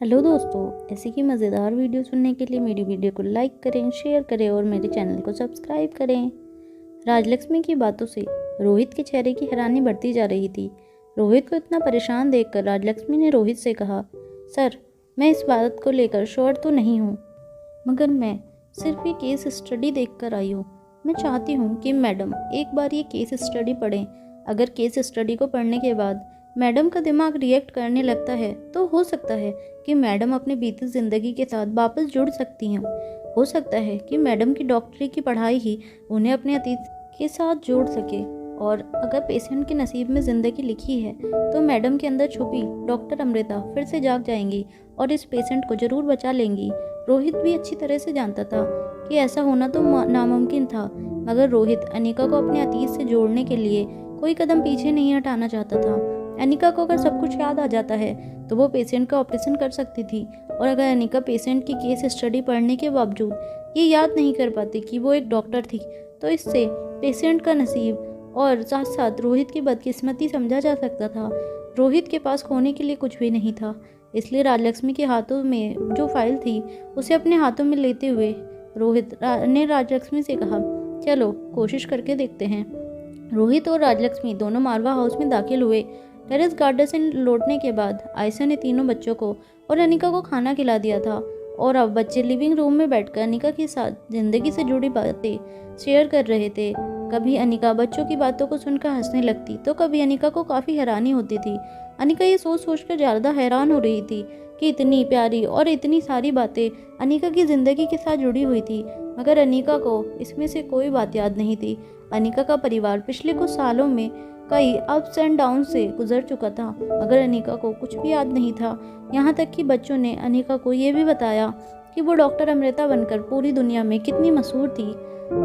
Hello दोस्तों, ऐसी की मज़ेदार वीडियो सुनने के लिए मेरी वीडियो को लाइक करें, शेयर करें और मेरे चैनल को सब्सक्राइब करें। राजलक्ष्मी की बातों से रोहित के चेहरे की हैरानी बढ़ती जा रही थी। रोहित को इतना परेशान देखकर राजलक्ष्मी ने रोहित से कहा, सर, मैं इस बात को लेकर श्योर तो नहीं हूँ, मगर मैं सिर्फ ये केस स्टडी देखकर आई हूँ। मैं चाहती हूँ कि मैडम एक बार ये केस स्टडी पढ़ें। अगर केस स्टडी को पढ़ने के बाद मैडम का दिमाग रिएक्ट करने लगता है तो हो सकता है कि मैडम अपनी बीती ज़िंदगी के साथ वापस जुड़ सकती हैं। हो सकता है कि मैडम की डॉक्टरी की पढ़ाई ही उन्हें अपने अतीत के साथ जोड़ सके, और अगर पेशेंट के नसीब में ज़िंदगी लिखी है तो मैडम के अंदर छुपी डॉक्टर अमृता फिर से जाग जाएंगी और इस पेशेंट को ज़रूर बचा लेंगी। रोहित भी अच्छी तरह से जानता था कि ऐसा होना तो नामुमकिन था, मगर रोहित अनिका को अपने अतीत से जोड़ने के लिए कोई कदम पीछे नहीं हटाना चाहता था। अनिका को अगर सब कुछ याद आ जाता है तो वो पेशेंट का ऑपरेशन कर सकती थी, और अगर अनिका पेशेंट की केस स्टडी पढ़ने के बावजूद ये याद नहीं कर पाती कि वो एक डॉक्टर थी, तो इससे पेशेंट का नसीब और साथ साथ रोहित की बदकिस्मती समझा जा सकता था। रोहित के पास खोने के लिए कुछ भी नहीं था, इसलिए राजलक्ष्मी के हाथों में जो फाइल थी उसे अपने हाथों में लेते हुए रोहित ने राजलक्ष्मी से कहा, चलो कोशिश करके देखते हैं। रोहित और राजलक्ष्मी दोनों मारवा हाउस में दाखिल हुए। टेरेस गार्डन से लौटने के बाद आयशा ने तीनों बच्चों को और अनिका को खाना खिला दिया था, और अब बच्चे लिविंग रूम में बैठकर अनिका के साथ जिंदगी से जुड़ी बातें शेयर कर रहे थे। कभी अनिका बच्चों की बातों को सुनकर हंसने लगती तो कभी अनिका को काफ़ी हैरानी होती थी। अनिका ये सोच सोचकर ज़्यादा हैरान हो रही थी कि इतनी प्यारी और इतनी सारी बातें अनिका की ज़िंदगी के साथ जुड़ी हुई थी, मगर अनिका को इसमें से कोई बात याद नहीं थी। अनिका का परिवार पिछले कुछ सालों में कई अप्स एंड डाउन से गुजर चुका था, मगर अनिका को कुछ भी याद नहीं था। यहाँ तक कि बच्चों ने अनिका को ये भी बताया कि वो डॉक्टर अमृता बनकर पूरी दुनिया में कितनी मशहूर थी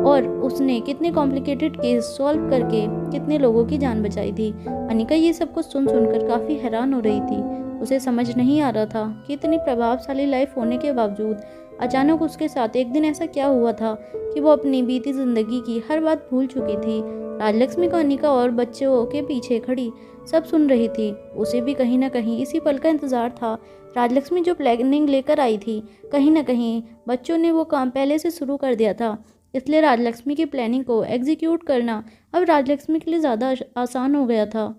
और उसने कितने कॉम्प्लिकेटेड केस सॉल्व करके कितने लोगों की जान बचाई थी। अनिका ये सब कुछ सुन सुनकर काफ़ी हैरान हो रही थी। उसे समझ नहीं आ रहा था कि इतनी प्रभावशाली लाइफ होने के बावजूद अचानक उसके साथ एक दिन ऐसा क्या हुआ था कि वो अपनी बीती ज़िंदगी की हर बात भूल चुकी थी। राजलक्ष्मी को अनिका और बच्चों के पीछे खड़ी सब सुन रही थी। उसे भी कहीं ना कहीं इसी पल का इंतज़ार था। राजलक्ष्मी जो प्लानिंग लेकर आई थी, कहीं ना कहीं बच्चों ने वो काम पहले से शुरू कर दिया था, इसलिए राजलक्ष्मी की प्लानिंग को एग्जीक्यूट करना अब राजलक्ष्मी के लिए ज़्यादा आसान हो गया था।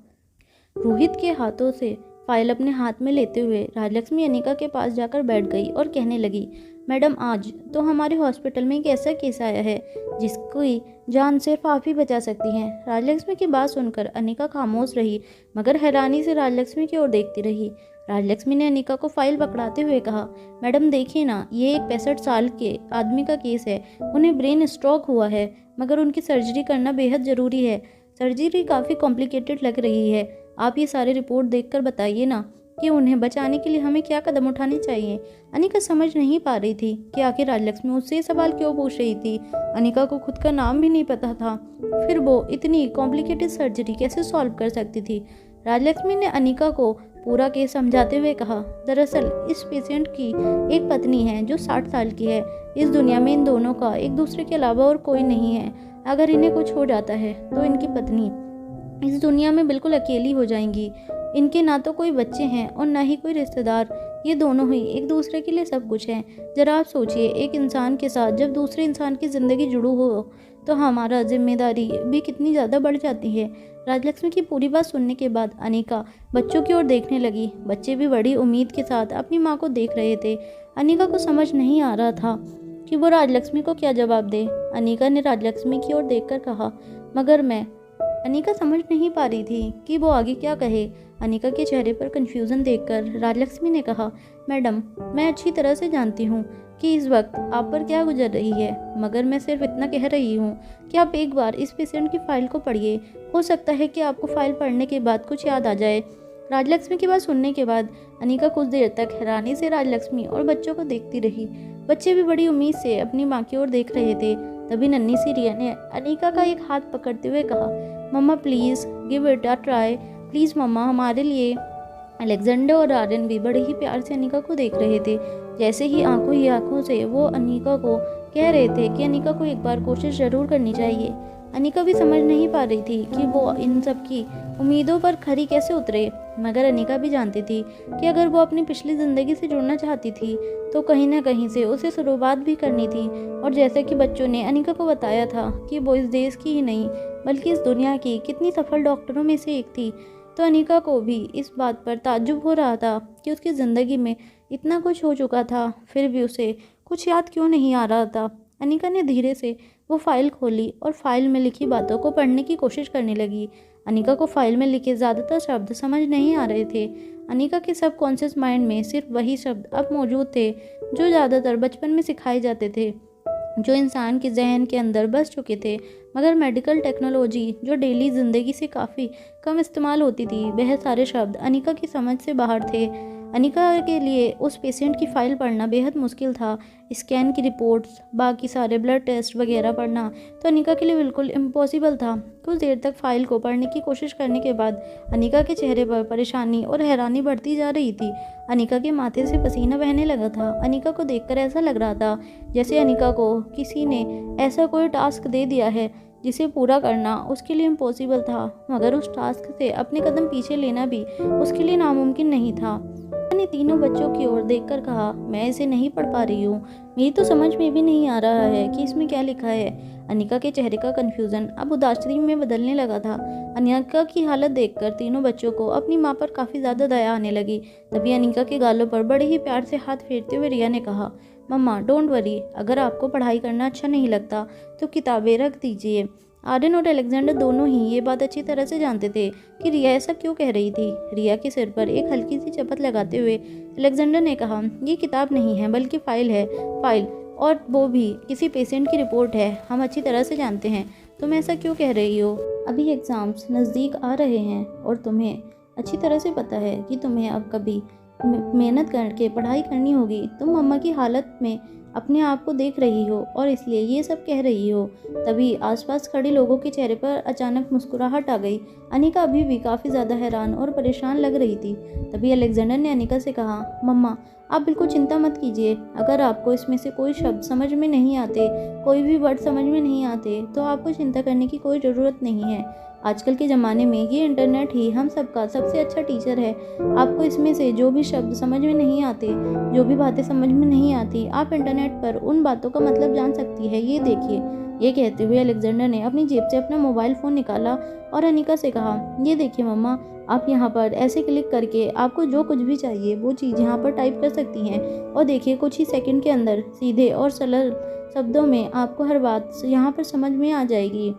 रोहित के हाथों से फाइल अपने हाथ में लेते हुए राजलक्ष्मी अनिका के पास जाकर बैठ गई और कहने लगी, मैडम, आज तो हमारे हॉस्पिटल में एक ऐसा केस आया है जिसकी जान सिर्फ आप ही बचा सकती हैं। राजलक्ष्मी की बात सुनकर अनिका खामोश रही, मगर हैरानी से राजलक्ष्मी की ओर देखती रही। राजलक्ष्मी ने अनिका को फाइल पकड़ाते हुए कहा, मैडम देखिए ना, ये एक 65 साल के आदमी का केस है। उन्हें ब्रेन स्ट्रोक हुआ है, मगर उनकी सर्जरी करना बेहद ज़रूरी है। सर्जरी काफ़ी कॉम्प्लिकेटेड लग रही है। आप ये सारे रिपोर्ट देखकर बताइए ना कि उन्हें बचाने के लिए हमें क्या कदम उठाने चाहिए। अनिका समझ नहीं पा रही थी कि आखिर राजलक्ष्मी उससे सवाल क्यों पूछ रही थी। अनिका को खुद का नाम भी नहीं पता था, फिर वो इतनी कॉम्प्लिकेटेड सर्जरी कैसे सॉल्व कर सकती थी। राजलक्ष्मी ने अनिका को पूरा केस समझाते हुए कहा, दरअसल इस पेशेंट की एक पत्नी है जो 60 साल की है। इस दुनिया में इन दोनों का एक दूसरे के अलावा और कोई नहीं है। अगर इन्हें कुछ हो जाता है तो इनकी पत्नी इस दुनिया में बिल्कुल अकेली हो जाएंगी। इनके ना तो कोई बच्चे हैं और ना ही कोई रिश्तेदार। ये दोनों ही एक दूसरे के लिए सब कुछ हैं। जरा आप सोचिए, एक इंसान के साथ जब दूसरे इंसान की ज़िंदगी जुड़ू हो तो हमारा जिम्मेदारी भी कितनी ज़्यादा बढ़ जाती है। राजलक्ष्मी की पूरी बात सुनने के बाद अनिका बच्चों की ओर देखने लगी। बच्चे भी बड़ी उम्मीद के साथ अपनी माँ को देख रहे थे। अनिका को समझ नहीं आ रहा था कि वो राजलक्ष्मी को क्या जवाब दे। अनिका ने राजलक्ष्मी की ओर देखकर कहा, मगर मैं। अनिका समझ नहीं पा रही थी कि वो आगे क्या कहे। अनिका के चेहरे पर कंफ्यूजन देखकर राजलक्ष्मी ने कहा, मैडम, मैं अच्छी तरह से जानती हूँ कि इस वक्त आप पर क्या गुजर रही है, मगर मैं सिर्फ इतना कह रही हूँ कि आप एक बार इस पेशेंट की फाइल को पढ़िए। हो सकता है कि आपको फाइल पढ़ने के बाद कुछ याद आ जाए। राजलक्ष्मी की बात सुनने के बाद अनिका कुछ देर तक हैरानी से राजलक्ष्मी और बच्चों को देखती रही। बच्चे भी बड़ी उम्मीद से अपनी माँ की ओर देख रहे थे। तभी नन्ही सी रिया ने अनिका का एक हाथ पकड़ते हुए कहा, mama please give it a try, please mama, हमारे लिए। अलेक्जेंडर और आर्यन भी बड़े ही प्यार से अनिका को देख रहे थे। जैसे ही आंखों ही आंखों से वो अनिका को कह रहे थे कि अनिका को एक बार कोशिश ज़रूर करनी चाहिए। अनिका भी समझ नहीं पा रही थी कि वो इन सब की उम्मीदों पर खरी कैसे उतरे, मगर अनिका भी जानती थी कि अगर वो अपनी पिछली ज़िंदगी से जुड़ना चाहती थी तो कहीं ना कहीं से उसे शुरुआत भी करनी थी। और जैसा कि बच्चों ने अनिका को बताया था कि वो इस देश की ही नहीं बल्कि इस दुनिया की कितनी सफल डॉक्टरों में से एक थी, तो अनिका को भी इस बात पर ताज्जुब हो रहा था कि उसकी ज़िंदगी में इतना कुछ हो चुका था, फिर भी उसे कुछ याद क्यों नहीं आ रहा था। अनिका ने धीरे से वो फाइल खोली और फाइल में लिखी बातों को पढ़ने की कोशिश करने लगी। अनिका को फाइल में लिखे ज़्यादातर शब्द समझ नहीं आ रहे थे। अनिका के सबकॉन्शियस माइंड में सिर्फ वही शब्द अब मौजूद थे जो ज़्यादातर बचपन में सिखाए जाते थे, जो इंसान के जहन के अंदर बस चुके थे। मगर मेडिकल टेक्नोलॉजी जो डेली ज़िंदगी से काफ़ी कम इस्तेमाल होती थी, वह सारे शब्द अनिका की समझ से बाहर थे। अनिका के लिए उस पेशेंट की फ़ाइल पढ़ना बेहद मुश्किल था। स्कैन की रिपोर्ट्स, बाकी सारे ब्लड टेस्ट वगैरह पढ़ना तो अनिका के लिए बिल्कुल इम्पॉसिबल था। कुछ देर तक फ़ाइल को पढ़ने की कोशिश करने के बाद अनिका के चेहरे पर परेशानी और हैरानी बढ़ती जा रही थी। अनिका के माथे से पसीना बहने लगा था। अनिका को देखकर ऐसा लग रहा था जैसे अनिका को किसी ने ऐसा कोई टास्क दे दिया है जिसे पूरा करना उसके लिए इम्पॉसिबल था, मगर उस टास्क से अपने कदम पीछे लेना भी उसके लिए नामुमकिन नहीं था। ने तीनों बच्चों की ओर देखकर कहा, मैं इसे नहीं पढ़ पा रही हूँ, मेरी तो समझ में भी नहीं आ रहा है कि इसमें क्या लिखा है। अनिका के चेहरे का कन्फ्यूजन अब उदासी में बदलने लगा था। अनिका की हालत देखकर तीनों बच्चों को अपनी माँ पर काफ़ी ज़्यादा दया आने लगी। तभी अनिका के गालों पर बड़े ही प्यार से हाथ फेरते हुए रिया ने कहा, मम्मा डोंट वरी, अगर आपको पढ़ाई करना अच्छा नहीं लगता तो किताबें रख दीजिए। आर्यन और अलेक्जेंडर दोनों ही ये बात अच्छी तरह से जानते थे कि रिया ऐसा क्यों कह रही थी। रिया के सिर पर एक हल्की सी चपत लगाते हुए अलेक्जेंडर ने कहा, ये किताब नहीं है बल्कि फ़ाइल है, फ़ाइल, और वो भी किसी पेशेंट की रिपोर्ट है। हम अच्छी तरह से जानते हैं तुम ऐसा क्यों कह रही हो। अभी एग्ज़ाम्स नज़दीक आ रहे हैं और तुम्हें अच्छी तरह से पता है कि तुम्हें अब कभी मेहनत करके पढ़ाई करनी होगी। तुम मम्मा की हालत में अपने आप को देख रही हो और इसलिए ये सब कह रही हो। तभी आसपास खड़े लोगों के चेहरे पर अचानक मुस्कुराहट आ गई। अनिका अभी भी काफ़ी ज़्यादा हैरान और परेशान लग रही थी। तभी अलेक्जेंडर ने अनिका से कहा, मम्मा आप बिल्कुल चिंता मत कीजिए, अगर आपको इसमें से कोई शब्द समझ में नहीं आते, कोई भी वर्ड समझ में नहीं आते, तो आपको चिंता करने की कोई ज़रूरत नहीं है। आजकल के ज़माने में ये इंटरनेट ही हम सबका सबसे अच्छा टीचर है। आपको इसमें से जो भी शब्द समझ में नहीं आते, जो भी बातें समझ में नहीं आती, आप इंटरनेट पर उन बातों का मतलब जान सकती है। ये देखिए। ये कहते हुए अलेक्जेंडर ने अपनी जेब से अपना मोबाइल फ़ोन निकाला और अनिका से कहा, ये देखिए मम्मा, आप यहाँ पर ऐसे क्लिक करके आपको जो कुछ भी चाहिए वो चीज़ यहाँ पर टाइप कर सकती हैं और देखिए कुछ ही सेकंड के अंदर सीधे और सरल शब्दों में आपको हर बात यहाँ पर समझ में आ जाएगी।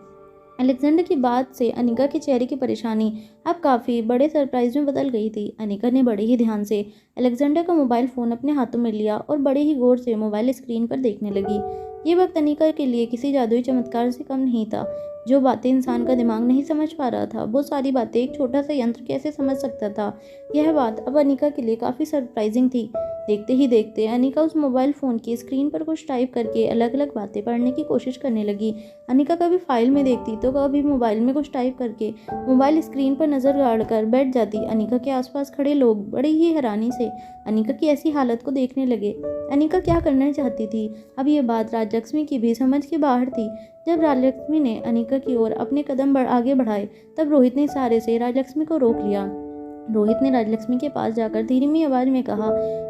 अलेक्जेंडर की बात से अनिका के चेहरे की परेशानी अब काफ़ी बड़े सरप्राइज में बदल गई थी। अनिका ने बड़े ही ध्यान से अलेक्जेंडर का मोबाइल फ़ोन अपने हाथों में लिया और बड़े ही गौर से मोबाइल स्क्रीन पर देखने लगी। ये वक्त अनिका के लिए किसी जादुई चमत्कार से कम नहीं था। जो बातें इंसान का दिमाग नहीं समझ पा रहा था, वो सारी बातें एक छोटा सा यंत्र कैसे समझ सकता था। यह बात अब अनिका के लिए काफ़ी सरप्राइजिंग थी। देखते ही देखते अनिका उस मोबाइल फ़ोन की स्क्रीन पर कुछ टाइप करके अलग अलग बातें पढ़ने की कोशिश करने लगी। अनिका कभी फाइल में देखती तो कभी मोबाइल में कुछ टाइप करके मोबाइल स्क्रीन पर नज़र गाड़ कर बैठ जाती। अनिका के आसपास खड़े लोग बड़ी ही हैरानी से अनिका की ऐसी हालत को देखने लगे। अनिका क्या करना चाहती थी, अब ये बात राजलक्ष्मी की भी समझ के बाहर थी। जब राजलक्ष्मी ने अनिका की ओर अपने कदम आगे बढ़ाए, तब रोहित ने इशारे से राजलक्ष्मी को रोक लिया। रोहित ने राजलक्ष्मी के पास जाकर धीमी आवाज में कहा,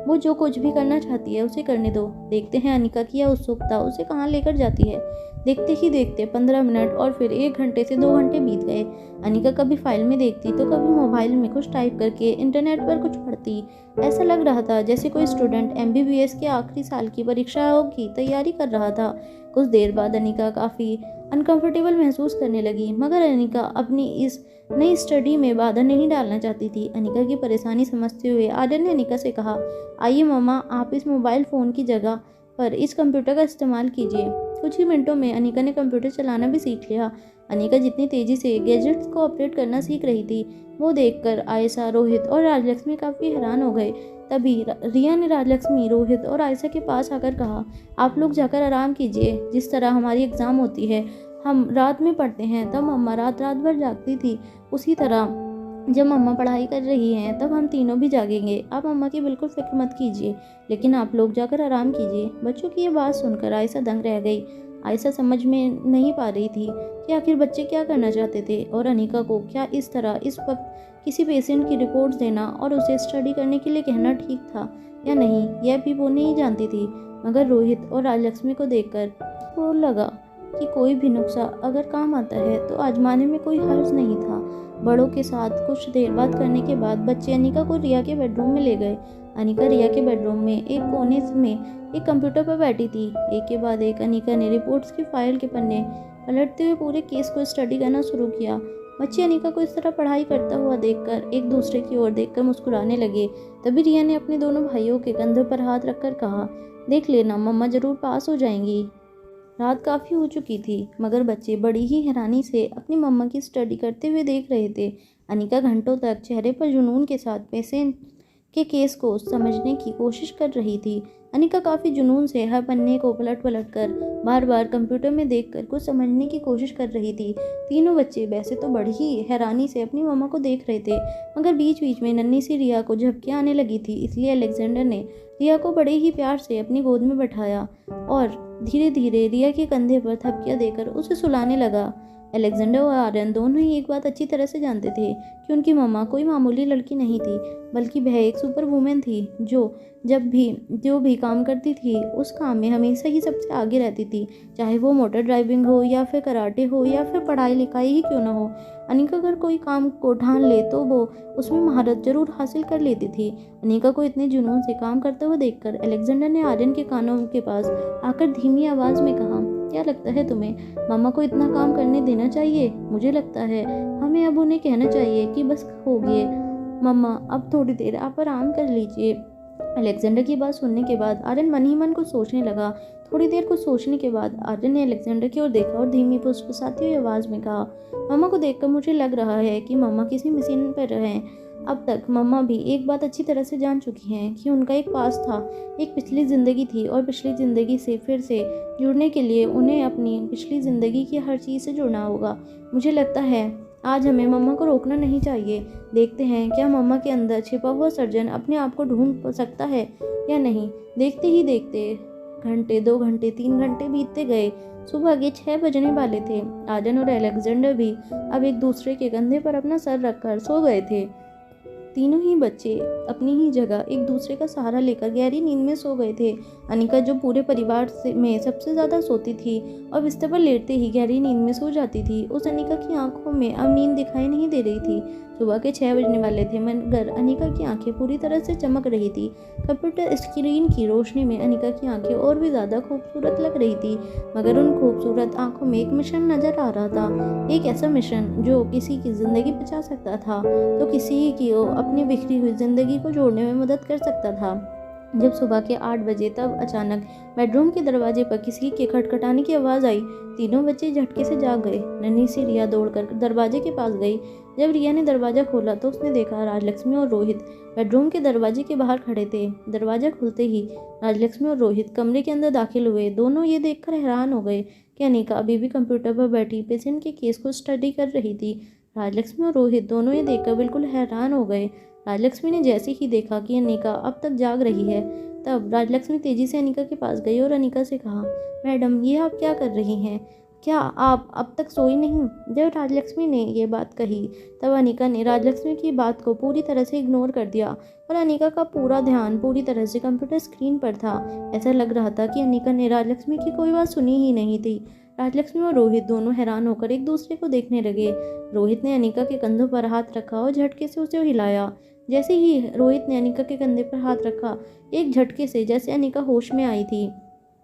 वो जो कुछ भी करना चाहती है उसे करने दो। देखते हैं अनिका की यह उत्सुकता उसे कहाँ लेकर जाती है। देखते ही देखते 15 मिनट और फिर 1 घंटे से 2 घंटे बीत गए। अनिका कभी फाइल में देखती तो कभी मोबाइल में कुछ टाइप करके इंटरनेट पर कुछ पढ़ती। ऐसा लग रहा था जैसे कोई स्टूडेंट MBBS के आखिरी साल की परीक्षाओं की तैयारी कर रहा था। कुछ देर बाद अनिका काफ़ी अनकंफर्टेबल महसूस करने लगी, मगर अनिका अपनी इस नई स्टडी में बाधा नहीं डालना चाहती थी। अनिका की परेशानी समझते हुए आर्यन ने अनिका से कहा, आइए मम्मा, आप इस मोबाइल फ़ोन की जगह पर इस कंप्यूटर का इस्तेमाल कीजिए। कुछ ही मिनटों में अनिका ने कंप्यूटर चलाना भी सीख लिया। अनिका जितनी तेज़ी से गैजेट्स को ऑपरेट करना सीख रही थी, वो देखकर आयशा, रोहित और राजलक्ष्मी काफ़ी हैरान हो गए। तभी रिया ने राजलक्ष्मी, रोहित और आयशा के पास आकर कहा, आप लोग जाकर आराम कीजिए। जिस तरह हमारी एग्ज़ाम होती है, हम रात में पढ़ते हैं, तब मम्मा रात रात भर जागती थी, उसी तरह जब मम्मा पढ़ाई कर रही हैं तब हम तीनों भी जागेंगे। आप मम्मा की बिल्कुल फिक्र मत कीजिए, लेकिन आप लोग जाकर आराम कीजिए। बच्चों की ये बात सुनकर आयशा दंग रह गई। आयशा समझ में नहीं पा रही थी कि आखिर बच्चे क्या करना चाहते थे और अनिका को क्या इस तरह इस वक्त किसी पेशेंट की रिपोर्ट्स देना और उसे स्टडी करने के लिए कहना ठीक था या नहीं, यह भी वो नहीं जानती थी। मगर रोहित और राजलक्ष्मी को देखकर वो लगा कि कोई भी नुस्खा अगर काम आता है तो आजमाने में कोई हर्ज नहीं था। बड़ों के साथ कुछ देर बात करने के बाद बच्चे अनिका को रिया के बेडरूम में ले गए। अनिका रिया के बेडरूम में एक कोने में एक कंप्यूटर पर बैठी थी। एक के बाद एक अनिका ने रिपोर्ट्स की फाइल के पन्ने पलटते हुए पूरे केस को स्टडी करना शुरू किया। बच्चे अनिका को इस तरह पढ़ाई करता हुआ देखकर एक दूसरे की ओर देखकर मुस्कुराने लगे। तभी रिया ने अपने दोनों भाइयों के कंधों पर हाथ रखकर कहा, देख लेना, मम्मा जरूर पास हो जाएंगी। रात काफ़ी हो चुकी थी मगर बच्चे बड़ी ही हैरानी से अपनी मम्मा की स्टडी करते हुए देख रहे थे। अनिका घंटों तक चेहरे पर जुनून के साथ पेशेंट के केस को समझने की कोशिश कर रही थी। अनिका काफ़ी जुनून से हर पन्ने को पलट पलट कर बार बार कंप्यूटर में देखकर कुछ समझने की कोशिश कर रही थी। तीनों बच्चे वैसे तो बड़ी ही हैरानी से अपनी मम्मा को देख रहे थे मगर बीच बीच में नन्ही सी रिया को झपकियाँ आने लगी थी। इसलिए अलेक्जेंडर ने रिया को बड़े ही प्यार से अपनी गोद में बैठाया और धीरे धीरे रिया के कंधे पर थपकियाँ देकर उसे सुलाने लगा। अलेक्जेंडर और आर्यन दोनों ही एक बात अच्छी तरह से जानते थे कि उनकी मम्मा कोई मामूली लड़की नहीं थी बल्कि वह एक सुपर वुमेन थी जो जो भी काम करती थी उस काम में हमेशा ही सबसे आगे रहती थी, चाहे वो मोटर ड्राइविंग हो या फिर कराटे हो या फिर पढ़ाई लिखाई ही क्यों ना हो। अनिका अगर कोई काम को ठान ले तो वो उसमें महारत जरूर हासिल कर लेती थी। अनिका को इतने जुनून से काम करते हुए देखकर अलेक्जेंडर ने आर्यन के कानों के पास आकर धीमी आवाज़ में कहा, क्या लगता है तुम्हें, मम्मा को इतना काम करने देना चाहिए? मुझे लगता है हमें अब उन्हें कहना चाहिए कि बस हो गए मम्मा, अब थोड़ी देर आप आराम कर लीजिए। अलेक्जेंडर की बात सुनने के बाद आर्यन मन ही मन कुछ सोचने लगा। थोड़ी देर कुछ सोचने के बाद आर्यन ने अलेक्जेंडर की ओर देखा और धीमी फुसफुसाती हुई आवाज़ में कहा, मम्मा को देखकर मुझे लग रहा है कि मम्मा किसी मिशन पर हैं। अब तक मम्मा भी एक बात अच्छी तरह से जान चुकी हैं कि उनका एक पास था, एक पिछली ज़िंदगी थी और पिछली ज़िंदगी से फिर से जुड़ने के लिए उन्हें अपनी पिछली ज़िंदगी की हर चीज़ से जुड़ना होगा। मुझे लगता है आज हमें मम्मा को रोकना नहीं चाहिए। देखते हैं क्या मम्मा के अंदर छिपा हुआ सर्जन अपने आप को ढूंढ सकता है या नहीं। देखते ही देखते घंटे, 2 घंटे, 3 घंटे बीतते गए। सुबह के 6 बजने वाले थे। आर्यन और अलेक्जेंडर भी अब एक दूसरे के कंधे पर अपना सर रखकर सो गए थे। तीनों ही बच्चे अपनी ही जगह एक दूसरे का सहारा लेकर गहरी नींद में सो गए थे। अनिका जो पूरे परिवार में सबसे ज़्यादा सोती थी और बिस्तर पर लेटते ही गहरी नींद में सो जाती थी, उस अनिका की आंखों में अब नींद दिखाई नहीं दे रही थी। सुबह के 6 बजने वाले थे मगर अनिका की आंखें पूरी तरह से चमक रही थी। कंप्यूटर स्क्रीन की रोशनी में अनिका की आंखें और भी ज़्यादा खूबसूरत लग रही थी मगर उन खूबसूरत आंखों में एक मिशन नज़र आ रहा था, एक ऐसा मिशन जो किसी की ज़िंदगी बचा सकता था तो किसी की अपनी बिखरी हुई ज़िंदगी को जोड़ने में मदद कर सकता था। जब सुबह के 8 बजे तब अचानक बेडरूम के दरवाजे पर किसी के खटखटाने की आवाज़ आई। तीनों बच्चे झटके से जाग गए। नन्ही सी रिया दौड़कर दरवाजे के पास गई। जब रिया ने दरवाज़ा खोला तो उसने देखा राजलक्ष्मी और रोहित बेडरूम के दरवाजे के बाहर खड़े थे। दरवाज़ा खुलते ही राजलक्ष्मी और रोहित कमरे के अंदर दाखिल हुए। दोनों ये देखकर हैरान हो गए कि अनिका अभी भी कंप्यूटर पर बैठी पेशेंट के केस को स्टडी कर रही थी। राजलक्ष्मी और रोहित दोनों ये देखकर बिल्कुल हैरान हो गए। राजलक्ष्मी ने जैसे ही देखा कि अनिका अब तक जाग रही है तब राजलक्ष्मी तेजी से अनिका के पास गई और अनिका से कहा, मैडम ये आप क्या कर रही हैं, क्या आप अब तक सोई नहीं? जब राजलक्ष्मी ने ये बात कही तब अनिका ने राजलक्ष्मी की बात को पूरी तरह से इग्नोर कर दिया और अनिका का पूरा ध्यान पूरी तरह से कंप्यूटर स्क्रीन पर था। ऐसा लग रहा था कि अनिका ने राजलक्ष्मी की कोई बात सुनी ही नहीं थी। राजलक्ष्मी और रोहित दोनों हैरान होकर एक दूसरे को देखने लगे। रोहित ने अनिका के कंधों पर हाथ रखा और झटके से उसे हिलाया। जैसे ही रोहित ने अनिका के कंधे पर हाथ रखा, एक झटके से जैसे अनिका होश में आई थी।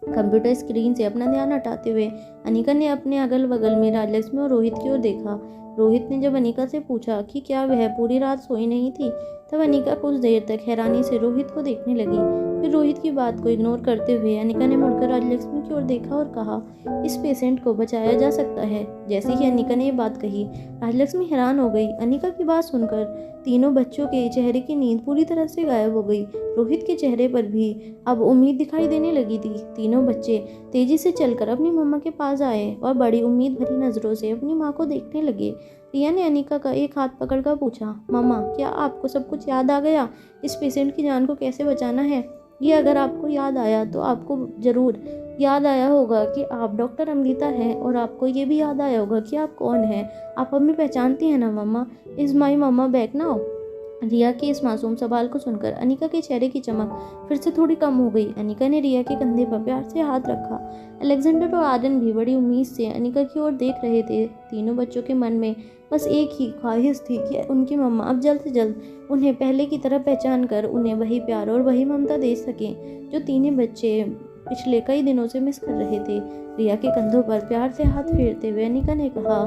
कंप्यूटर स्क्रीन से अपना ध्यान हटाते हुए अनिका ने अपने अगल बगल में राजलक्ष्मी और रोहित की ओर देखा। रोहित ने जब अनिका से पूछा कि क्या वह पूरी रात सोई नहीं थी तब अनिका कुछ देर तक हैरानी से रोहित को देखने लगी। फिर रोहित की बात को इग्नोर करते हुए अनिका ने मुड़कर राजलक्ष्मी की ओर देखा और कहा, इस पेशेंट को बचाया जा सकता है। जैसे ही अनिका ने ये बात कही राजलक्ष्मी हैरान हो गई। अनिका की बात सुनकर तीनों बच्चों के चेहरे की नींद पूरी तरह से गायब हो गई। रोहित के चेहरे पर भी अब उम्मीद दिखाई देने लगी थी। तीनों बच्चे तेजी से चलकर अपनी मम्मा के पास आए और बड़ी उम्मीद भरी नज़रों से अपनी माँ को देखने लगे। रिया ने अनिका का एक हाथ पकड़कर पूछा, मम्मा क्या आपको सब कुछ याद आ गया? इस पेशेंट की जान को कैसे बचाना है? ये अगर आपको याद आया तो आपको ज़रूर याद आया होगा कि आप डॉक्टर अमृता हैं, और आपको ये भी याद आया होगा कि आप कौन हैं। आप हमें पहचानती हैं ना mama? Is my mama back now? Riya के इस मासूम सवाल को सुनकर अनिका के चेहरे की चमक फिर से थोड़ी कम हो गई। अनिका ने रिया के कंधे पर प्यार से हाथ रखा। अलेक्जेंडर और आर्यन भी बड़ी उम्मीद से अनिका की ओर देख रहे थे। तीनों बच्चों के मन में बस एक ही ख्वाहिश थी कि उनकी मम्मा अब जल्द से जल्द उन्हें पहले की तरह पहचान कर उन्हें वही प्यार और वही ममता दे सकें जो तीनों बच्चे पिछले कई दिनों से मिस कर रहे थे। रिया के कंधों पर प्यार से हाथ फेरते हुए अनिका ने कहा,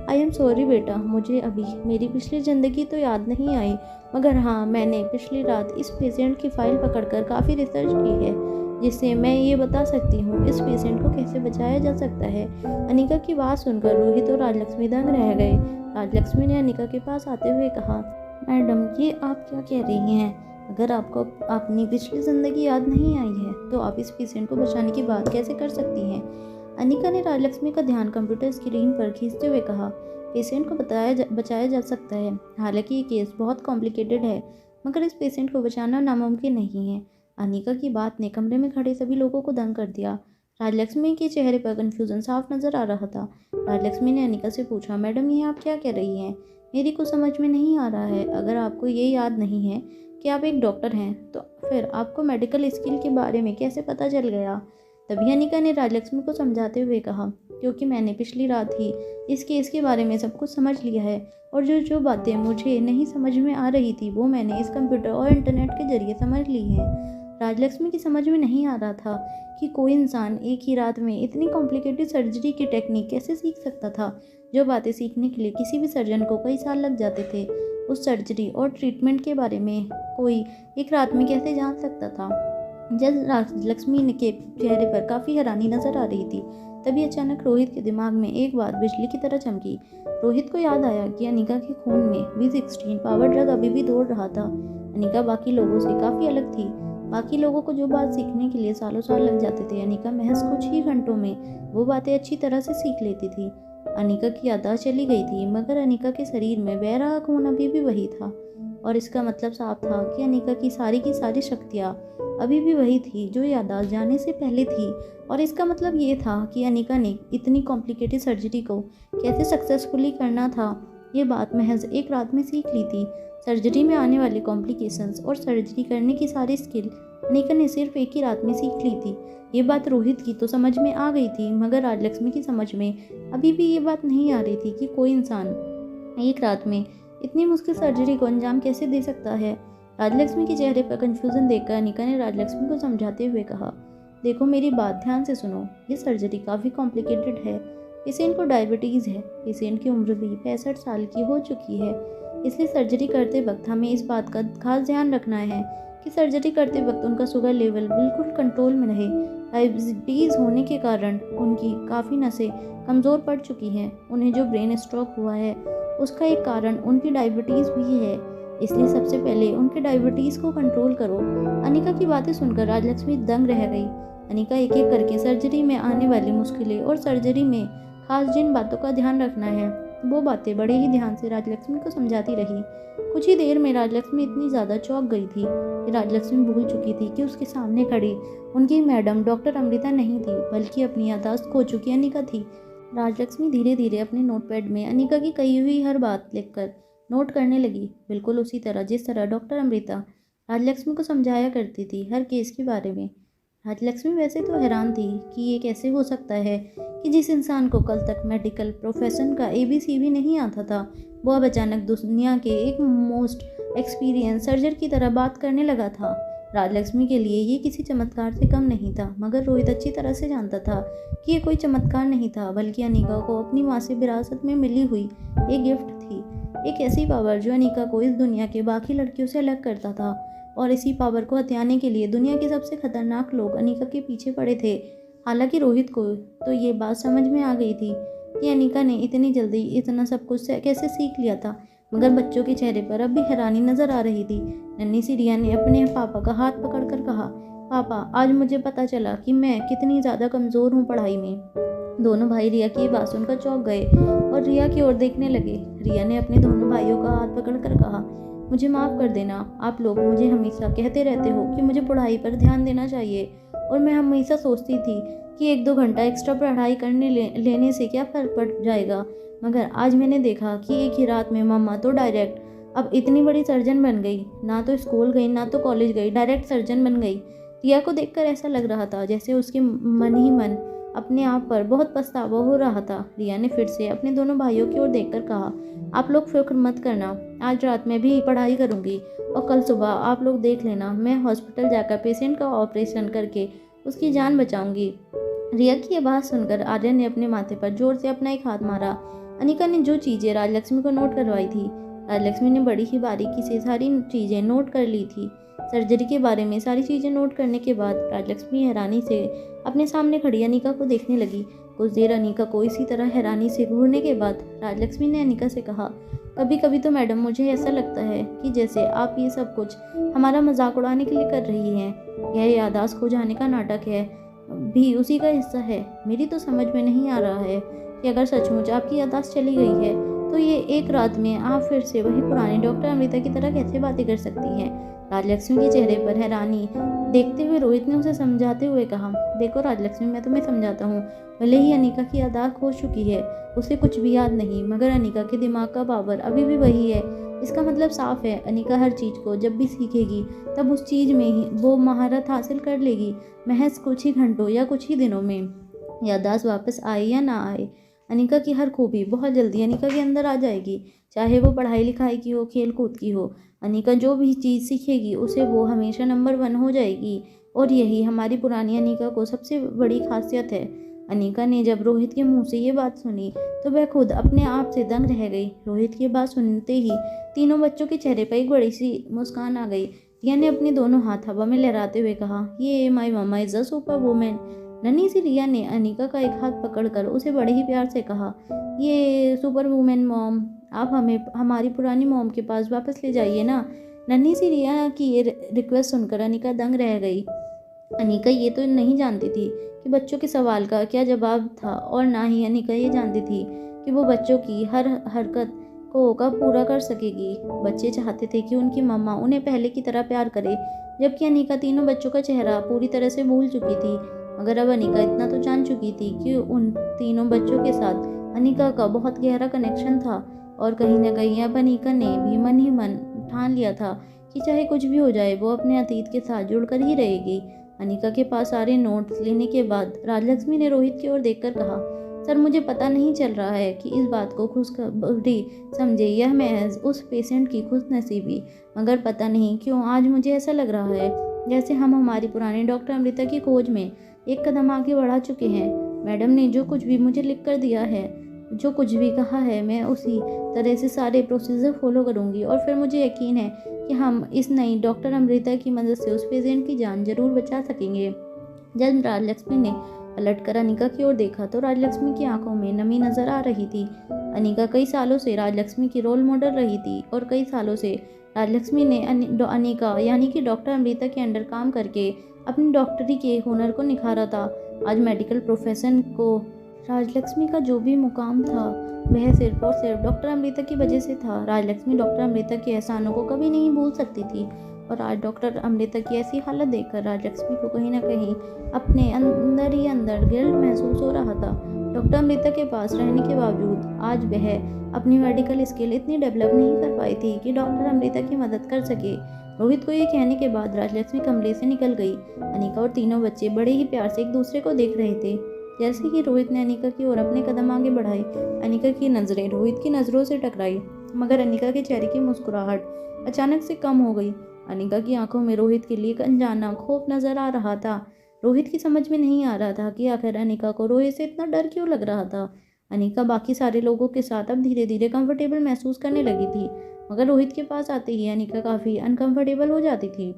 आई एम सॉरी बेटा, मुझे अभी मेरी पिछली ज़िंदगी तो याद नहीं आई, मगर हाँ, मैंने पिछली रात इस पेशेंट की फाइल पकड़कर काफ़ी रिसर्च की है, जिससे मैं ये बता सकती हूँ इस पेशेंट को कैसे बचाया जा सकता है। अनिका की बात सुनकर रोहित और राजलक्ष्मी दंग रह गए। राजलक्ष्मी ने अनिका के पास आते हुए कहा, मैडम, ये आप क्या कह रही हैं? अगर आपको अपनी पिछली ज़िंदगी याद नहीं आई है तो आप इस पेशेंट को बचाने की बात कैसे कर सकती हैं? अनिका ने राजलक्ष्मी का ध्यान कंप्यूटर स्क्रीन पर खींचते हुए कहा, पेशेंट को बचाया जा सकता है। हालांकि ये केस बहुत कॉम्प्लिकेटेड है, मगर इस पेशेंट को बचाना नामुमकिन नहीं है। अनिका की बात ने कमरे में खड़े सभी लोगों को दंग कर दिया। राजलक्ष्मी के चेहरे पर कन्फ्यूज़न साफ नज़र आ रहा था। राजलक्ष्मी ने अनिका से पूछा, मैडम, ये आप क्या कह रही हैं? मेरी कुछ समझ में नहीं आ रहा है। अगर आपको ये याद नहीं है कि आप एक डॉक्टर हैं, तो फिर आपको मेडिकल स्किल के बारे में कैसे पता चल गया? तभी अनिका ने राजलक्ष्मी को समझाते हुए कहा, क्योंकि मैंने पिछली रात ही इस केस के बारे में सब कुछ समझ लिया है, और जो जो बातें मुझे नहीं समझ में आ रही थी वो मैंने इस कंप्यूटर और इंटरनेट के जरिए समझ ली हैं। राजलक्ष्मी की समझ में नहीं आ रहा था कि कोई इंसान एक ही रात में इतनी कॉम्प्लिकेटेड सर्जरी की टेक्निक कैसे सीख सकता था, जो बातें सीखने के लिए किसी भी सर्जन को कई साल लग जाते थे। उस सर्जरी और ट्रीटमेंट के बारे में कोई एक रात में कैसे जान सकता था? जब राजलक्ष्मी के चेहरे पर काफ़ी हैरानी नजर आ रही थी, तभी अचानक रोहित के दिमाग में एक बात बिजली की तरह चमकी। रोहित को याद आया कि अनिका के खून में V16 पावर ड्रग अभी भी दौड़ रहा था। अनिका बाकी लोगों से काफ़ी अलग थी। बाकी लोगों को जो बात सीखने के लिए सालों साल लग जाते थे, अनिका महज कुछ ही घंटों में वो बातें अच्छी तरह से सीख लेती थी। अनिका की याददाश्त चली गई थी, मगर अनिका के शरीर में बह रहा खून अभी भी वही था, और इसका मतलब साफ था कि अनिका की सारी शक्तियाँ अभी भी वही थी जो याददाश्त जाने से पहले थी। और इसका मतलब ये था कि अनिका ने इतनी कॉम्प्लिकेटेड सर्जरी को कैसे सक्सेसफुली करना था, ये बात महज एक रात में सीख ली थी। सर्जरी में आने वाले कॉम्प्लिकेशंस और सर्जरी करने की सारी स्किल अनिका ने सिर्फ एक ही रात में सीख ली थी। ये बात रोहित की तो समझ में आ गई थी, मगर राजलक्ष्मी की समझ में अभी भी ये बात नहीं आ रही थी कि कोई इंसान एक रात में इतनी मुश्किल सर्जरी को अंजाम कैसे दे सकता है। राजलक्ष्मी के चेहरे पर कंफ्यूजन देखकर अनिका ने राजलक्ष्मी को समझाते हुए कहा, देखो, मेरी बात ध्यान से सुनो। ये सर्जरी काफ़ी कॉम्प्लिकेटेड है। पेशेंट को डायबिटीज़ है। पेशेंट की उम्र भी 65 साल की हो चुकी है। इसलिए सर्जरी करते वक्त हमें इस बात का खास ध्यान रखना है कि सर्जरी करते वक्त उनका शुगर लेवल बिल्कुल कंट्रोल में रहे। डायबिटीज़ होने के कारण उनकी काफ़ी नसें कमज़ोर पड़ चुकी हैं। उन्हें जो ब्रेन स्ट्रोक हुआ है उसका एक कारण उनकी डायबिटीज़ भी है। इसलिए सबसे पहले उनके डायबिटीज़ को कंट्रोल करो। अनिका की बातें सुनकर राजलक्ष्मी दंग रह गई। अनिका एक एक करके सर्जरी में आने वाली मुश्किलें और सर्जरी में खास जिन बातों का ध्यान रखना है वो बातें बड़े ही ध्यान से राजलक्ष्मी को समझाती रही। कुछ ही देर में राजलक्ष्मी इतनी ज़्यादा चौंक गई थी कि राजलक्ष्मी भूल चुकी थी कि उसके सामने खड़ी उनकी मैडम डॉक्टर अमृता नहीं थी, बल्कि अपनी याददाश्त खो चुकी अनिका थी। राजलक्ष्मी धीरे धीरे अपने नोटपैड में अनिका की कही हुई हर बात लिखकर नोट करने लगी, बिल्कुल उसी तरह जिस तरह डॉक्टर अमृता राजलक्ष्मी को समझाया करती थी हर केस के बारे में। राजलक्ष्मी वैसे तो हैरान थी कि ये कैसे हो सकता है कि जिस इंसान को कल तक मेडिकल प्रोफेशन का ABC भी नहीं आता था, वो अब अचानक दुनिया के एक मोस्ट एक्सपीरियंस सर्जन की तरह बात करने लगा था। राजलक्ष्मी के लिए ये किसी चमत्कार से कम नहीं था, मगर रोहित अच्छी तरह से जानता था कि ये कोई चमत्कार नहीं था, बल्कि अनिका को अपनी माँ से विरासत में मिली हुई एक गिफ्ट थी। एक ऐसी पावर जो अनिका को इस दुनिया के बाकी लड़कियों से अलग करता था, और इसी पावर को हथियाने के लिए दुनिया के सबसे खतरनाक लोग अनिका के पीछे पड़े थे। हालांकि रोहित को तो ये बात समझ में आ गई थी कि अनिका ने इतनी जल्दी इतना सब कुछ कैसे सीख लिया था, मगर बच्चों के चेहरे पर अब भी हैरानी नजर आ रही थी। नन्ही सी रिया ने अपने पापा का हाथ पकड़कर कहा, पापा, आज मुझे पता चला कि मैं कितनी ज़्यादा कमज़ोर हूँ पढ़ाई में। दोनों भाई रिया की बात सुनकर चौंक गए और रिया की ओर देखने लगे। रिया ने अपने दोनों भाइयों का हाथ पकड़कर कहा, मुझे माफ़ कर देना। आप लोग मुझे हमेशा कहते रहते हो कि मुझे पढ़ाई पर ध्यान देना चाहिए, और मैं हमेशा सोचती थी कि 1-2 घंटा एक्स्ट्रा पढ़ाई करने लेने से क्या फ़र्क पड़ जाएगा। मगर आज मैंने देखा कि एक ही रात में मम्मा तो डायरेक्ट अब इतनी बड़ी सर्जन बन गई, ना तो स्कूल गई ना तो कॉलेज गई, डायरेक्ट सर्जन बन गई। रिया को देखकर ऐसा लग रहा था जैसे उसके मन ही मन अपने आप पर बहुत पछतावा हो रहा था। रिया ने फिर से अपने दोनों भाइयों की ओर देखकर कहा, आप लोग फिक्र मत करना, आज रात में भी पढ़ाई करूंगी और कल सुबह आप लोग देख लेना, मैं हॉस्पिटल जाकर पेशेंट का ऑपरेशन करके उसकी जान बचाऊंगी। रिया की यह बात सुनकर आर्यन ने अपने माथे पर जोर से अपना एक हाथ मारा। अनिका ने जो चीज़ें राजलक्ष्मी को नोट करवाई थी, राजलक्ष्मी ने बड़ी ही बारीकी से सारी चीज़ें नोट कर ली थी। सर्जरी के बारे में सारी चीज़ें नोट करने के बाद राजलक्ष्मी हैरानी से अपने सामने खड़ी अनिका को देखने लगी। कुछ देर अनिका को इसी तरह हैरानी से घूरने के बाद राजलक्ष्मी ने अनिका से कहा, कभी कभी तो मैडम मुझे ऐसा लगता है कि जैसे आप ये सब कुछ हमारा मजाक उड़ाने के लिए कर रही हैं। यह याददाश्त खो जाने का नाटक है भी उसी का हिस्सा है। मेरी तो समझ में नहीं आ रहा है कि अगर सचमुच आपकी याददाश्त चली गई है तो ये एक रात में आप फिर से वही पुरानी डॉक्टर अमृता की तरह कैसे बातें कर सकती हैं। राजलक्ष्मी के चेहरे पर हैरानी देखते हुए रोहित ने उसे समझाते हुए कहा, देखो राजलक्ष्मी, मैं तुम्हें समझाता हूँ, भले ही अनिका की याददाश्त खो चुकी है, उसे कुछ भी याद नहीं, मगर अनिका के दिमाग का पावर अभी भी वही है। इसका मतलब साफ है, अनिका हर चीज़ को जब भी सीखेगी तब उस चीज़ में ही वो महारत हासिल कर लेगी। महज कुछ ही घंटों या कुछ ही दिनों में याददाश्त वापस आए या ना आए, अनिका की हर खूबी बहुत जल्दी अनिका के अंदर आ जाएगी, चाहे वो पढ़ाई लिखाई की हो, खेल कूद की हो। अनिका जो भी चीज़ सीखेगी उसे वो हमेशा नंबर 1 हो जाएगी, और यही हमारी पुरानी अनिका को सबसे बड़ी खासियत है। अनिका ने जब रोहित के मुंह से ये बात सुनी तो वह खुद अपने आप से दंग रह गई। रोहित की बात सुनते ही तीनों बच्चों के चेहरे पर एक बड़ी सी मुस्कान आ गई। रिया ने अपने दोनों हाथ हवा में लहराते हुए कहा, ये माई मम्मा इज अ सुपर वुमेन। नन्ही सी रिया ने अनिका का एक हाथ पकड़कर उसे बड़े ही प्यार से कहा, ये सुपर वुमेन मॉम, आप हमें हमारी पुरानी मॉम के पास वापस ले जाइए ना। नन्ही सी रिया की ये रिक्वेस्ट सुनकर अनिका दंग रह गई। अनिका ये तो नहीं जानती थी कि बच्चों के सवाल का क्या जवाब था, और ना ही अनिका ये जानती थी कि वो बच्चों की हर हरकत को कब पूरा कर सकेगी। बच्चे चाहते थे कि उनकी मम्मा उन्हें पहले की तरह प्यार करे, जबकि अनिका तीनों बच्चों का चेहरा पूरी तरह से भूल चुकी थी। मगर अब अनिका इतना तो जान चुकी थी कि उन तीनों बच्चों के साथ अनिका का बहुत गहरा कनेक्शन था, और कहीं ना कहीं अब अनिका ने भी मन ही मन ठान लिया था कि चाहे कुछ भी हो जाए वो अपने अतीत के साथ जुड़कर ही रहेगी। अनिका के पास सारे नोट्स लेने के बाद राजलक्ष्मी ने रोहित की ओर देखकर कहा, सर मुझे पता नहीं चल रहा है कि इस बात को खुशखबरी समझे यह महज उस पेशेंट की खुशनसीबी, मगर पता नहीं क्यों आज मुझे ऐसा लग रहा है जैसे हम हमारी पुरानी डॉक्टर अमृता की खोज में एक कदम आगे बढ़ा चुके हैं। मैडम ने जो कुछ भी मुझे लिख कर दिया है, जो कुछ भी कहा है, मैं उसी तरह से सारे प्रोसीजर फॉलो करूंगी, और फिर मुझे यकीन है कि हम इस नई डॉक्टर अमृता की मदद से उस पेशेंट की जान जरूर बचा सकेंगे। जब राजलक्ष्मी ने पलटकर अनिका की ओर देखा तो राजलक्ष्मी की आंखों में नमी नजर आ रही थी। अनिका कई सालों से राजलक्ष्मी की रोल मॉडल रही थी, और कई सालों से राजलक्ष्मी ने अनिका यानी कि डॉक्टर अमृता के अंडर काम करके अपनी डॉक्टरी के हुनर को निखारा था। आज मेडिकल प्रोफेशन को राजलक्ष्मी का जो भी मुकाम था वह सिर्फ और सिर्फ डॉक्टर अमृता की वजह से था। राजलक्ष्मी डॉक्टर अमृता के एहसानों को कभी नहीं भूल सकती थी, और आज डॉक्टर अमृता की ऐसी हालत देखकर राजलक्ष्मी को कहीं ना कहीं अपने अंदर ही अंदर गिल्ट महसूस हो रहा था। डॉक्टर अमृता के पास रहने के बावजूद आज वह अपनी मेडिकल स्किल इतनी डेवलप नहीं कर पाई थी कि डॉक्टर अमृता की मदद कर सके। रोहित को ये कहने के बाद राजलक्ष्मी कमरे से निकल गई। अनिका और तीनों बच्चे बड़े ही प्यार से एक दूसरे को देख रहे थे। जैसे ही रोहित ने अनिका की ओर अपने कदम आगे बढ़ाए, अनिका की नज़रें रोहित की नज़रों से टकराई, मगर अनिका के चेहरे की मुस्कुराहट अचानक से कम हो गई। अनिका की आंखों में रोहित के लिए एक अनजाना खौफ नजर आ रहा था। रोहित की समझ में नहीं आ रहा था कि आखिर अनिका को रोहित से इतना डर क्यों लग रहा था। अनिका बाकी सारे लोगों के साथ अब धीरे धीरे कंफर्टेबल महसूस करने लगी थी, मगर रोहित के पास आते ही अनिका काफ़ी अनकंफर्टेबल हो जाती थी।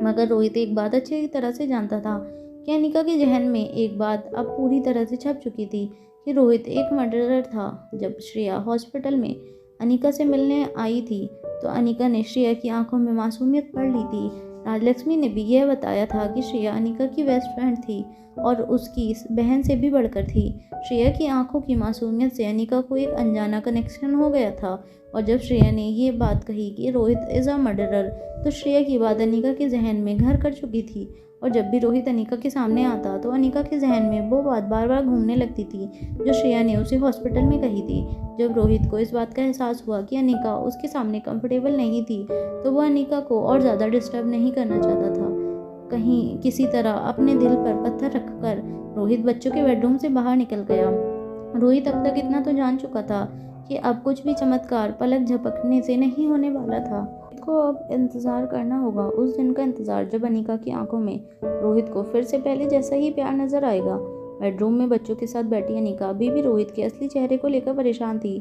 मगर रोहित एक बात अच्छी तरह से जानता था कि अनिका के जहन में एक बात अब पूरी तरह से छप चुकी थी कि रोहित एक मर्डरर था। जब श्रेया हॉस्पिटल में अनिका से मिलने आई थी तो अनिका ने श्रेया की आंखों में मासूमियत पढ़ ली थी। राजलक्ष्मी ने भी यह बताया था कि श्रेया अनिका की बेस्ट फ्रेंड थी और उसकी बहन से भी बढ़कर थी। श्रेया की आंखों की मासूमियत से अनिका को एक अनजाना कनेक्शन हो गया था और जब श्रेया ने ये बात कही कि रोहित इज़ अ मर्डरर, तो श्रेया की बात अनिका के जहन में घर कर चुकी थी और जब भी रोहित अनिका के सामने आता तो अनिका के जहन में वो बात बार बार घूमने लगती थी जो श्रेया ने उसे हॉस्पिटल में कही थी। जब रोहित को इस बात का एहसास हुआ कि अनिका उसके सामने कंफर्टेबल नहीं थी तो वह अनिका को और ज़्यादा डिस्टर्ब नहीं करना चाहता था। कहीं किसी तरह अपने दिल पर पत्थर रखकर रोहित बच्चों के बेडरूम से बाहर निकल गया। रोहित अब तक इतना तो जान चुका था कि अब कुछ भी चमत्कार पलक झपकने से नहीं होने वाला था। को अब इंतज़ार करना होगा उस दिन का इंतज़ार जब अनिका की आंखों में रोहित को फिर से पहले जैसा ही प्यार नजर आएगा। बेडरूम में बच्चों के साथ बैठी अनिका अभी भी रोहित के असली चेहरे को लेकर परेशान थी।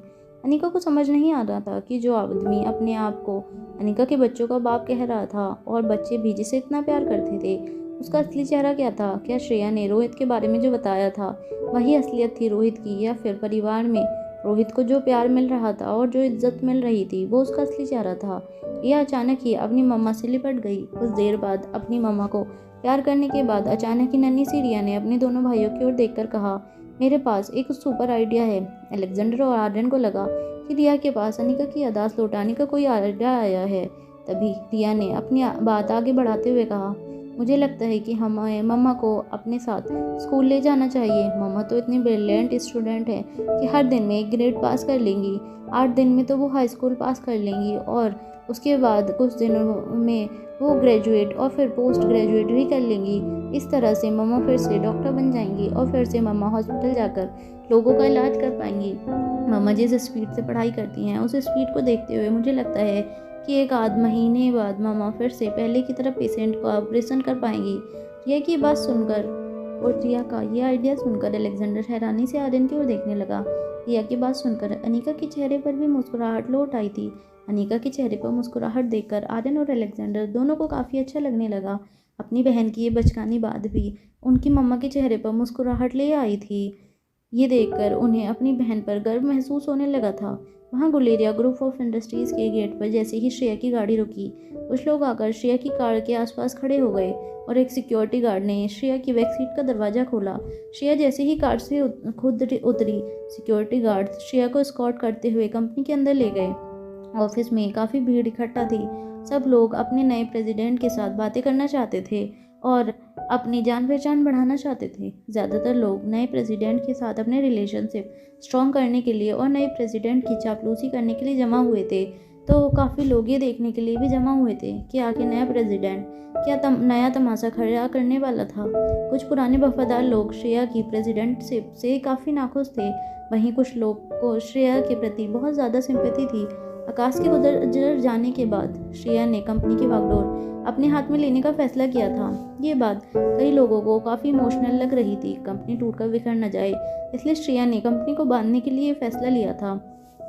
अनिका को समझ नहीं आ रहा था कि जो आदमी अपने आप को अनिका के बच्चों का बाप कह रहा था और बच्चे भी जिसे इतना प्यार करते थे, उसका असली चेहरा क्या था? क्या श्रेया ने रोहित के बारे में जो बताया था वही असलियत थी रोहित की, या फिर परिवार में रोहित को जो प्यार मिल रहा था और जो इज्जत मिल रही थी वो उसका असली चेहरा था? यह अचानक ही अपनी मम्मा से लिपट गई। कुछ देर बाद अपनी मम्मा को प्यार करने के बाद अचानक ही नन्ही सी रिया ने अपने दोनों भाइयों की ओर देखकर कहा, मेरे पास एक सुपर आइडिया है। अलेक्जेंडर और आर्यन को लगा कि रिया के पास अनिका की याददाश्त लौटाने का कोई आइडिया आया है। तभी रिया ने अपनी बात आगे बढ़ाते हुए कहा, मुझे लगता है कि हमें मम्मा को अपने साथ स्कूल ले जाना चाहिए। मम्मा तो इतनी ब्रिलियंट स्टूडेंट है कि हर दिन में एक ग्रेड पास कर लेंगी, 8 दिन में तो वो हाई स्कूल पास कर लेंगी और उसके बाद कुछ दिनों में वो ग्रेजुएट और फिर पोस्ट ग्रेजुएट भी कर लेंगी। इस तरह से मम्मा फिर से डॉक्टर बन जाएंगी और फिर से मम्मा हॉस्पिटल जाकर लोगों का इलाज कर पाएंगी। मम्मा जिस स्पीड से पढ़ाई करती हैं उस स्पीड को देखते हुए मुझे लगता है कि एक आध महीने बाद मम्मा फिर से पहले की तरह पेशेंट का ऑपरेशन कर पाएंगी। रिया की बात सुनकर और रिया का ये आइडिया सुनकर अलेक्जेंडर हैरानी से आर्यन की ओर देखने लगा। रिया की बात सुनकर अनिका के चेहरे पर भी मुस्कुराहट लौट आई थी। अनिका के चेहरे पर मुस्कुराहट देखकर आर्यन और अलेक्जेंडर दोनों को काफ़ी अच्छा लगने लगा। अपनी बहन की ये बचकानी बात भी उनकी मम्मा के चेहरे पर मुस्कुराहट ले आई थी। ये देखकर उन्हें अपनी बहन पर गर्व महसूस होने लगा था। वहाँ गुलेरिया ग्रुप ऑफ इंडस्ट्रीज़ के गेट पर जैसे ही श्रेया की गाड़ी रुकी, कुछ लोग आकर श्रेया की कार के आसपास खड़े हो गए और एक सिक्योरिटी गार्ड ने श्रेया की बैक सीट का दरवाज़ा खोला। श्रेया जैसे ही कार से खुद उतरी, सिक्योरिटी गार्ड श्रेया को एस्कॉर्ट करते हुए कंपनी के अंदर ले गए। ऑफिस में काफ़ी भीड़ इकट्ठा थी। सब लोग अपने नए प्रेसिडेंट के साथ बातें करना चाहते थे और अपनी जान पहचान बढ़ाना चाहते थे। ज़्यादातर लोग नए प्रेसिडेंट के साथ अपने रिलेशनशिप स्ट्रॉन्ग करने के लिए और नए प्रेसिडेंट की चापलूसी करने के लिए जमा हुए थे। तो काफ़ी लोग ये देखने के लिए भी जमा हुए थे कि आखिर नया प्रेसिडेंट क्या नया तमाशा खड़ा करने वाला था। कुछ पुराने वफादार लोग श्रेया की प्रेसिडेंटशिप से काफ़ी नाखुश थे। वहीं कुछ लोग को श्रेया के प्रति बहुत ज़्यादा सिंपैथी थी। आकाश के गुजर जाने के बाद श्रेया ने कंपनी की बागडोर अपने हाथ में लेने का फैसला किया था। ये बात कई लोगों को काफ़ी इमोशनल लग रही थी। कंपनी टूटकर बिखर न जाए इसलिए श्रेया ने कंपनी को बांधने के लिए फैसला लिया था।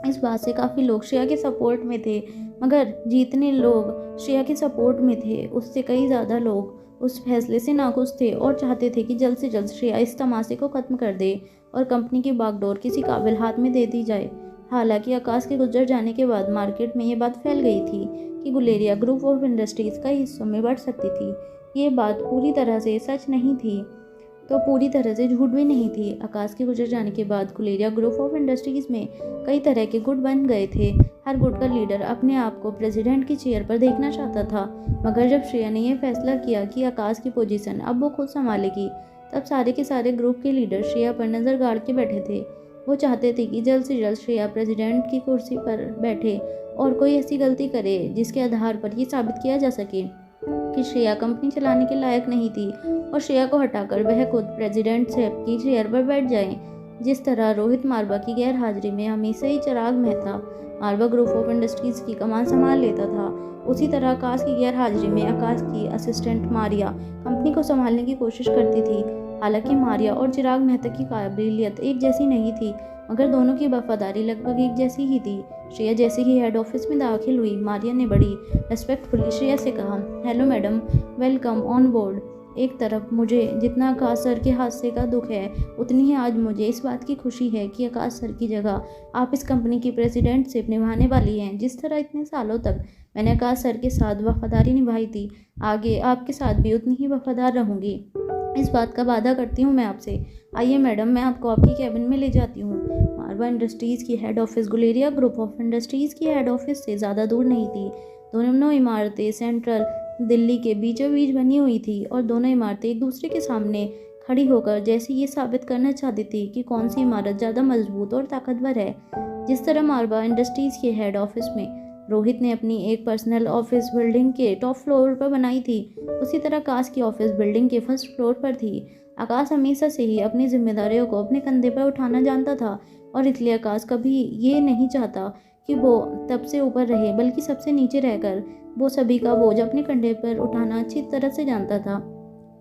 इस बात से काफ़ी लोग श्रेया के सपोर्ट में थे, मगर जितने लोग श्रेया के सपोर्ट में थे उससे कई ज़्यादा लोग उस फैसले से नाखुश थे और चाहते थे कि जल्द से जल्द श्रेया इस तमाशे को ख़त्म कर दे और कंपनी की बागडोर किसी काबिल हाथ में दे दी जाए। हालांकि आकाश के गुजर जाने के बाद मार्केट में ये बात फैल गई थी कि गुलेरिया ग्रुप ऑफ इंडस्ट्रीज़ कई हिस्सों में बढ़ सकती थी। ये बात पूरी तरह से सच नहीं थी तो पूरी तरह से झूठ भी नहीं थी। आकाश के गुजर जाने के बाद गुलेरिया ग्रुप ऑफ इंडस्ट्रीज़ में कई तरह के गुट बन गए थे। हर गुट का लीडर अपने आप को प्रेसिडेंट की चेयर पर देखना चाहता था, मगर जब श्रेया ने यह फैसला किया कि आकाश की पोजीशन अब वो खुद संभालेगी, तब सारे के सारे ग्रुप के लीडर श्रेया पर नज़र गाड़ के बैठे थे। वो चाहते थे कि जल्द से जल्द श्रेया प्रेसिडेंट की कुर्सी पर बैठे और कोई ऐसी गलती करे जिसके आधार पर ये साबित किया जा सके कि श्रेया कंपनी चलाने के लायक नहीं थी और श्रेया को हटाकर वह खुद प्रेसिडेंट की चेयर पर बैठ जाए। जिस तरह रोहित मारवा की गैर हाजिरी में हमेशा ही चिराग मेहता मारवा ग्रुप ऑफ इंडस्ट्रीज़ की कमान संभाल लेता था, उसी तरह आकाश की गैर हाजिरी में आकाश की असिस्टेंट मारिया कंपनी को संभालने की कोशिश करती थी। हालांकि मारिया और चिराग मेहता की काबिलियत एक जैसी नहीं थी, मगर दोनों की वफादारी लगभग एक जैसी ही थी। श्रेया जैसे ही हेड ऑफिस में दाखिल हुई, मारिया ने बड़ी रेस्पेक्टफुली श्रेया से कहा, hello madam, welcome on board. एक तरफ मुझे जितना आकाश सर के हादसे का दुख है, उतनी ही आज मुझे इस बात की खुशी है कि आकाश सर की जगह आप इस कंपनी की प्रेसिडेंटशिप निभाने वाली हैं। जिस तरह इतने सालों तक मैंने आकाश सर के साथ वफादारी निभाई थी, आगे आपके साथ भी उतनी ही वफादार रहूँगी। इस बात का वादा करती हूँ मैं आपसे। आइए मैडम, मैं आपको आपकी कैबिन में ले जाती हूँ। मारवा इंडस्ट्रीज़ की head office Guleria group of industries की हेड ऑफिस से ज़्यादा दूर नहीं थी। दोनों इमारतें सेंट्रल दिल्ली के बीचों बीच बनी हुई थी और दोनों इमारतें एक दूसरे के सामने खड़ी होकर जैसे ये साबित करना चाहती थी कि कौन सी इमारत ज़्यादा मजबूत और ताकतवर है। जिस तरह मारवा इंडस्ट्रीज़ के हेड ऑफिस में रोहित ने अपनी एक पर्सनल ऑफिस बिल्डिंग के टॉप फ्लोर पर बनाई थी, उसी तरह आकाश की ऑफिस बिल्डिंग के फर्स्ट फ्लोर पर थी। आकाश हमेशा से ही अपनी जिम्मेदारियों को अपने कंधे पर उठाना जानता था और इसलिए आकाश कभी ये नहीं चाहता कि वो सबसे ऊपर रहे, बल्कि सबसे नीचे रहकर वो सभी का बोझ अपने कंधे पर उठाना अच्छी तरह से जानता था।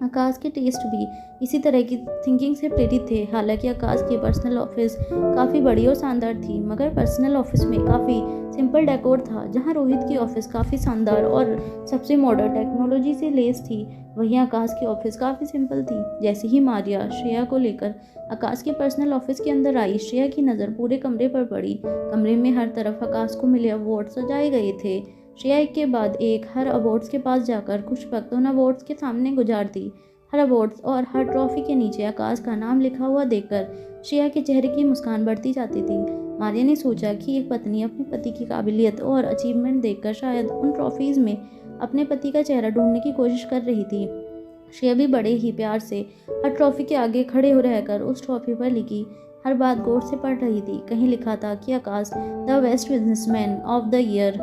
आकाश के टेस्ट भी इसी तरह की थिंकिंग से प्रेरित थे। हालांकि आकाश की पर्सनल ऑफिस काफ़ी बड़ी और शानदार थी, मगर पर्सनल ऑफिस में काफ़ी सिंपल डेकोर था। जहां रोहित की ऑफिस काफ़ी शानदार और सबसे मॉडर्न टेक्नोलॉजी से लेस थी, वहीं आकाश की ऑफिस काफ़ी सिंपल थी। जैसे ही मारिया श्रेया को लेकर आकाश के पर्सनल ऑफिस के अंदर आई, श्रेया की नज़र पूरे कमरे पर पड़ी। कमरे में हर तरफ आकाश को मिले अवार्ड सजाए गए थे। श्रेया एक के बाद एक हर अवार्ड्स के पास जाकर कुछ वक्त उन अवार्ड्स के सामने गुजारती। हर अवार्ड्स और हर ट्रॉफी के नीचे आकाश का नाम लिखा हुआ देखकर श्रेया के चेहरे की मुस्कान बढ़ती जाती थी। मारिया ने सोचा कि एक पत्नी अपने पति की काबिलियत और अचीवमेंट देखकर शायद उन ट्रॉफीज़ में अपने पति का चेहरा ढूंढने की कोशिश कर रही थी। श्रेया भी बड़े ही प्यार से हर ट्रॉफी के आगे खड़े हो रहकर उस ट्रॉफी पर लिखी हर बात गौर से पढ़ रही थी। कहीं लिखा था कि Akash the best businessman of the year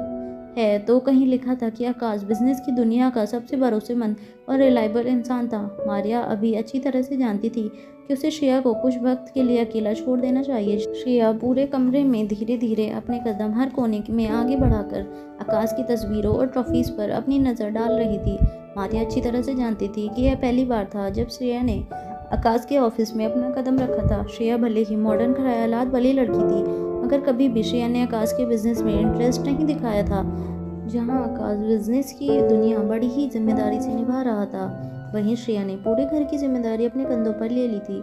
है, तो कहीं लिखा था कि आकाश बिजनेस की दुनिया का सबसे भरोसेमंद और रिलायबल इंसान था। मारिया अभी अच्छी तरह से जानती थी कि उसे श्रेया को कुछ वक्त के लिए अकेला छोड़ देना चाहिए। श्रेया पूरे कमरे में धीरे धीरे अपने कदम हर कोने में आगे बढ़ाकर आकाश की तस्वीरों और ट्रॉफीज पर अपनी नज़र डाल रही थी। मारिया अच्छी तरह से जानती थी कि यह पहली बार था जब श्रेया ने आकाश के ऑफिस में अपना कदम रखा था। श्रेया भले ही मॉडर्न ख्यालात वाली लड़की थी, मगर कभी भी श्रेया ने आकाश के बिजनेस में इंटरेस्ट नहीं दिखाया था। जहां आकाश बिजनेस की दुनिया बड़ी ही जिम्मेदारी से निभा रहा था, वहीं श्रेया ने पूरे घर की जिम्मेदारी अपने कंधों पर ले ली थी।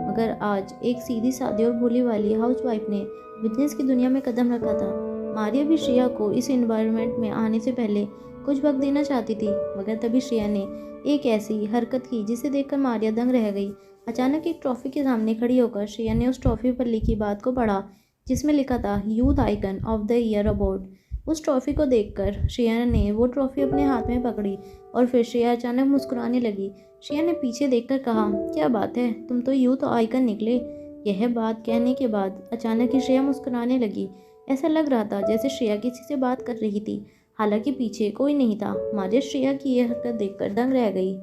मगर आज एक सीधी सादी और भोली वाली हाउसवाइफ ने बिजनेस की दुनिया में कदम रखा था। मारिया भी श्रेया को इस एनवायरनमेंट में आने से पहले कुछ वक्त देना चाहती थी, मगर तभी श्रेया ने एक ऐसी हरकत की जिसे देखकर मारिया दंग रह गई। अचानक एक ट्रॉफी के सामने खड़ी होकर श्रेया ने उस ट्रॉफी पर लिखी बात को पढ़ा, जिसमें लिखा था youth icon of the year award. उस ट्रॉफी को देखकर श्रेया ने वो ट्रॉफी अपने हाथ में पकड़ी और फिर श्रेया अचानक मुस्कुराने लगी। श्रेया ने पीछे देखकर कहा, क्या बात है, तुम तो यूथ आइकन निकले। यह बात कहने के बाद अचानक ही श्रेया मुस्कुराने लगी। ऐसा लग रहा था जैसे श्रेया किसी से बात कर रही थी, हालांकि पीछे कोई नहीं था। मारिया श्रेया की यह हरकत देखकर दंग रह गई।